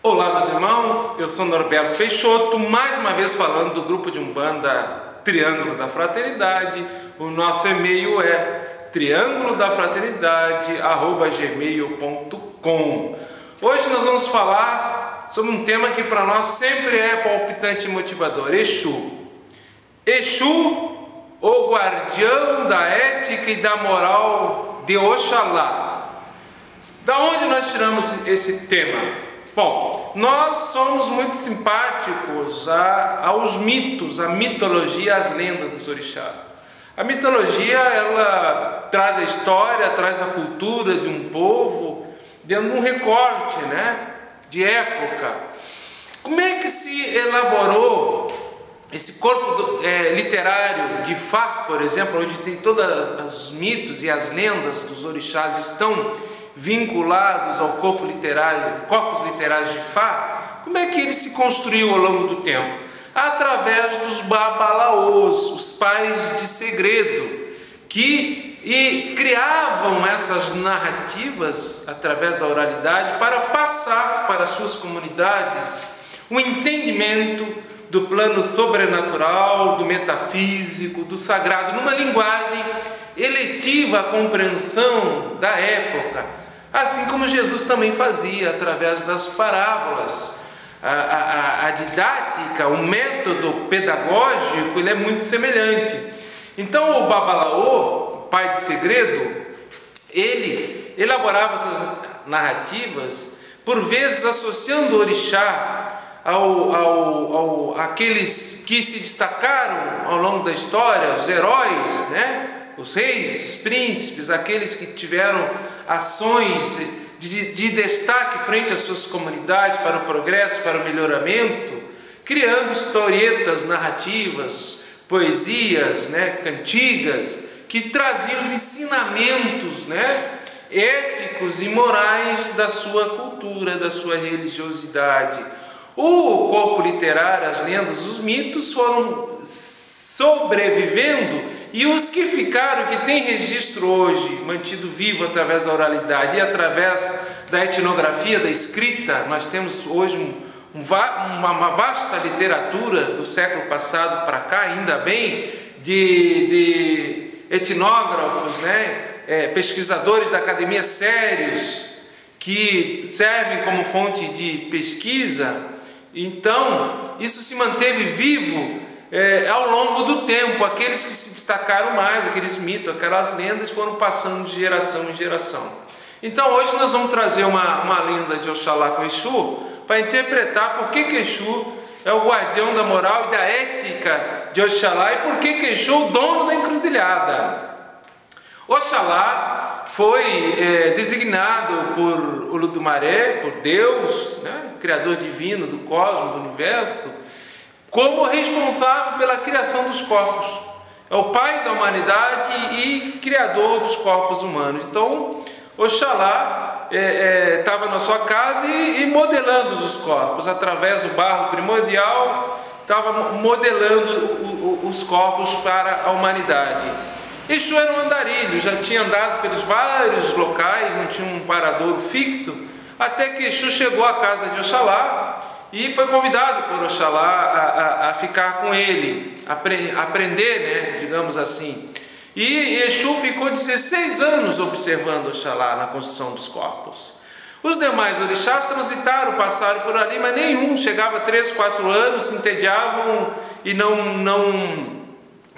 Olá, meus irmãos, eu sou Norberto Peixoto, mais uma vez falando do grupo de Umbanda Triângulo da Fraternidade. O nosso e-mail é triangulodafraternidade@gmail.com. Hoje nós vamos falar sobre um tema que para nós sempre é palpitante e motivador: Exu. Exu, o guardião da ética e da moral de Oxalá. Da onde nós tiramos esse tema? Bom, nós somos muito simpáticos aos mitos, à mitologia, às lendas dos orixás. A mitologia, ela traz a história, traz a cultura de um povo, dando um recorte, de época. Como é que se elaborou esse corpo literário de Fá, por exemplo, onde tem todos os mitos e as lendas dos orixás estão vinculados ao corpos literários de Fá? Como é que ele se construiu ao longo do tempo? Através dos babalaôs, os pais de segredo, que criavam essas narrativas através da oralidade para passar para suas comunidades o entendimento do plano sobrenatural, do metafísico, do sagrado, numa linguagem eletiva à compreensão da época. Assim como Jesus também fazia através das parábolas. A didática, o método pedagógico, ele é muito semelhante. Então o babalaô, o pai de segredo, ele elaborava essas narrativas, por vezes associando o orixá aqueles que se destacaram ao longo da história, os heróis, os reis, os príncipes, aqueles que tiveram ações de destaque frente às suas comunidades para o progresso, para o melhoramento, criando historietas narrativas, poesias, cantigas, que traziam os ensinamentos, éticos e morais da sua cultura, da sua religiosidade. O corpo literário, as lendas, os mitos foram sobrevivendo, e os que ficaram, que tem registro hoje, mantido vivo através da oralidade e através da etnografia, da escrita, nós temos hoje uma vasta literatura do século passado para cá, ainda bem, de etnógrafos, pesquisadores da academia sérios, que servem como fonte de pesquisa. Então, isso se manteve vivo ao longo do tempo. Aqueles que se destacaram mais, aqueles mitos, aquelas lendas, foram passando de geração em geração. Então hoje nós vamos trazer uma lenda de Oxalá com Exu, para interpretar por que Exu é o guardião da moral e da ética de Oxalá, e por que Exu é o dono da encruzilhada. Oxalá foi designado por Olodumaré, por Deus, Criador divino do cosmos, do universo, como responsável pela criação dos corpos. É o pai da humanidade e criador dos corpos humanos. Então, Oxalá estava na sua casa e modelando os corpos. Através do barro primordial, estava modelando os corpos para a humanidade. Exu era um andarilho, já tinha andado pelos vários locais, não tinha um paradouro fixo, até que Exu chegou à casa de Oxalá e foi convidado por Oxalá a ficar com ele, aprender, digamos assim. E Exu ficou 16 anos observando Oxalá na construção dos corpos. Os demais orixás transitaram, passaram por ali, mas nenhum chegava a 3, 4 anos, se entediavam e não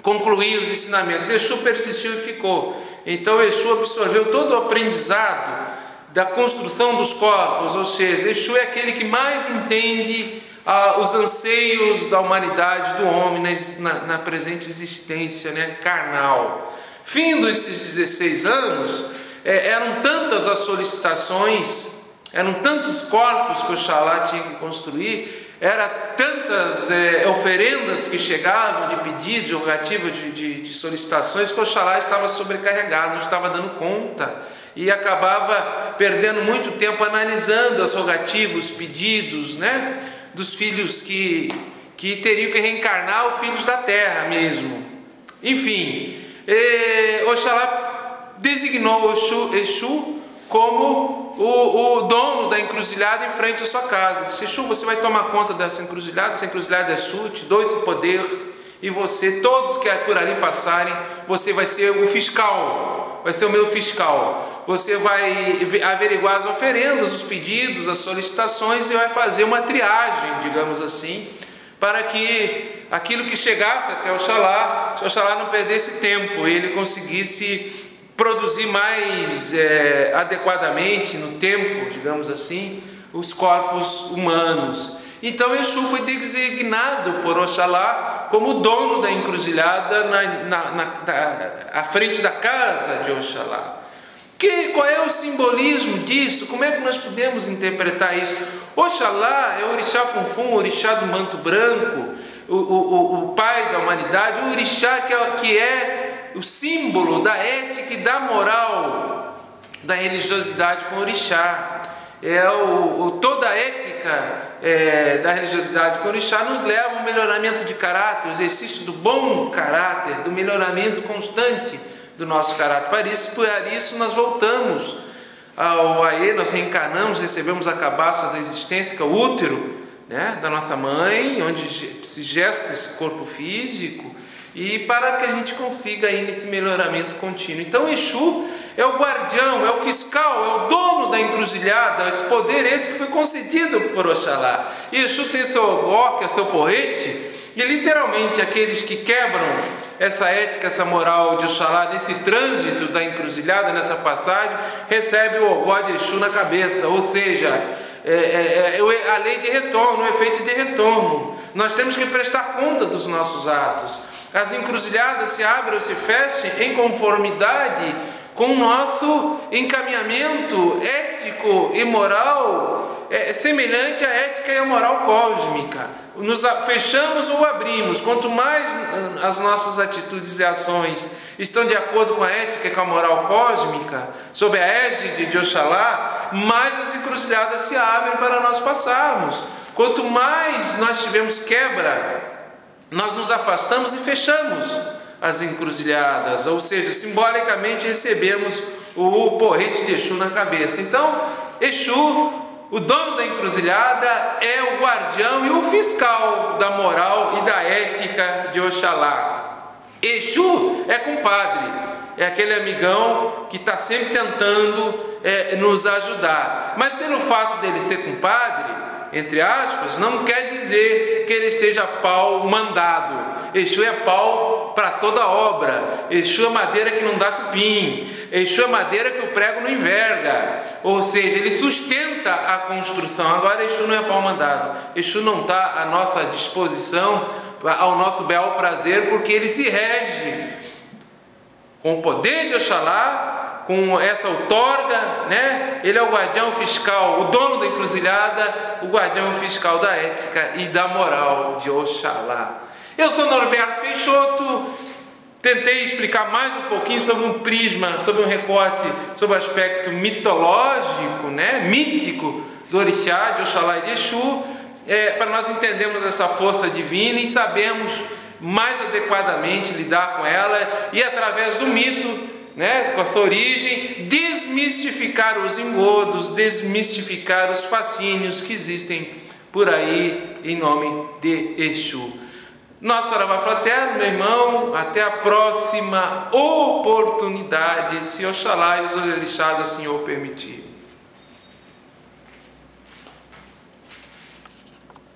concluía os ensinamentos. Exu persistiu e ficou. Então Exu absorveu todo o aprendizado da construção dos corpos, ou seja, Exu é aquele que mais entende os anseios da humanidade, do homem na presente existência carnal. Findo esses 16 anos, eram tantas as solicitações, eram tantos corpos que Oxalá tinha que construir, eram tantas oferendas que chegavam de pedidos, de rogativas, de solicitações, que Oxalá estava sobrecarregado, não estava dando conta, e acabava perdendo muito tempo analisando as rogativas, os pedidos, dos filhos que teriam que reencarnar, os filhos da terra mesmo. Enfim, Oxalá designou Exu como o dono da encruzilhada em frente à sua casa. Disse: Exu, você vai tomar conta dessa encruzilhada é sua, te dou esse poder, e você, todos que por ali passarem, você vai ser o fiscal, vai ser o meu fiscal. Você vai averiguar as oferendas, os pedidos, as solicitações, e vai fazer uma triagem, digamos assim, para que aquilo que chegasse até Oxalá, se Oxalá não perdesse tempo, ele conseguisse produzir mais adequadamente no tempo, digamos assim, os corpos humanos. Então Exu foi designado por Oxalá como dono da encruzilhada à frente da casa de Oxalá. Qual é o simbolismo disso? Como é que nós podemos interpretar isso? Oxalá é o orixá Funfum, o orixá do manto branco, o pai da humanidade, o orixá que é o símbolo da ética e da moral da religiosidade com o orixá. Toda a ética da religiosidade com o orixá nos leva ao melhoramento de caráter, o exercício do bom caráter, do melhoramento constante do nosso caráter. Por isso nós voltamos ao Aê, nós reencarnamos, recebemos a cabaça da existência, que é o útero, né, da nossa mãe, onde se gesta esse corpo físico, e para que a gente consiga ir nesse melhoramento contínuo. Então Exu é o guardião, é o fiscal, é o dono da encruzilhada, esse poder esse que foi concedido por Oxalá. E Exu tem seu ogó, que é seu porrete, e literalmente aqueles que quebram essa ética, essa moral de Oxalá, nesse trânsito da encruzilhada, nessa passagem, recebe o ogó de Exu na cabeça, ou seja, a lei de retorno, o efeito de retorno. Nós temos que prestar conta dos nossos atos. As encruzilhadas se abrem ou se fecham em conformidade com o nosso encaminhamento ético e moral, semelhante à ética e à moral cósmica. Nos fechamos ou abrimos. Quanto mais as nossas atitudes e ações estão de acordo com a ética e com a moral cósmica, sob a égide de Oxalá, mais as encruzilhadas se abrem para nós passarmos. Quanto mais nós tivermos quebra, nós nos afastamos e fechamos as encruzilhadas, ou seja, simbolicamente recebemos o porrete de Exu na cabeça. Então, Exu, o dono da encruzilhada, é o guardião e o fiscal da moral e da ética de Oxalá. Exu é compadre, é aquele amigão que está sempre tentando nos ajudar, mas pelo fato dele ser compadre, entre aspas, não quer dizer que ele seja pau mandado. Exu é pau para toda obra. Exu é madeira que não dá cupim. Exu é madeira que o prego não enverga. Ou seja, ele sustenta a construção. Agora Exu não é pau mandado. Exu não está à nossa disposição, ao nosso bel prazer, porque ele se rege com o poder de Oxalá, com essa outorga, né? Ele é o guardião fiscal, o dono da encruzilhada, o guardião fiscal da ética e da moral de Oxalá. Eu sou Norberto Peixoto, tentei explicar mais um pouquinho sobre um prisma, sobre um recorte, sobre o aspecto mitológico, né? Mítico do orixá, de Oxalá e de Exu, para nós entendermos essa força divina e sabemos mais adequadamente lidar com ela e através do mito, né, com a sua origem, desmistificar os engodos, desmistificar os fascínios que existem por aí em nome de Exu. Nosso Saravá fraterno, meu irmão, até a próxima oportunidade, se Oxalá e os orixás assim o permitirem.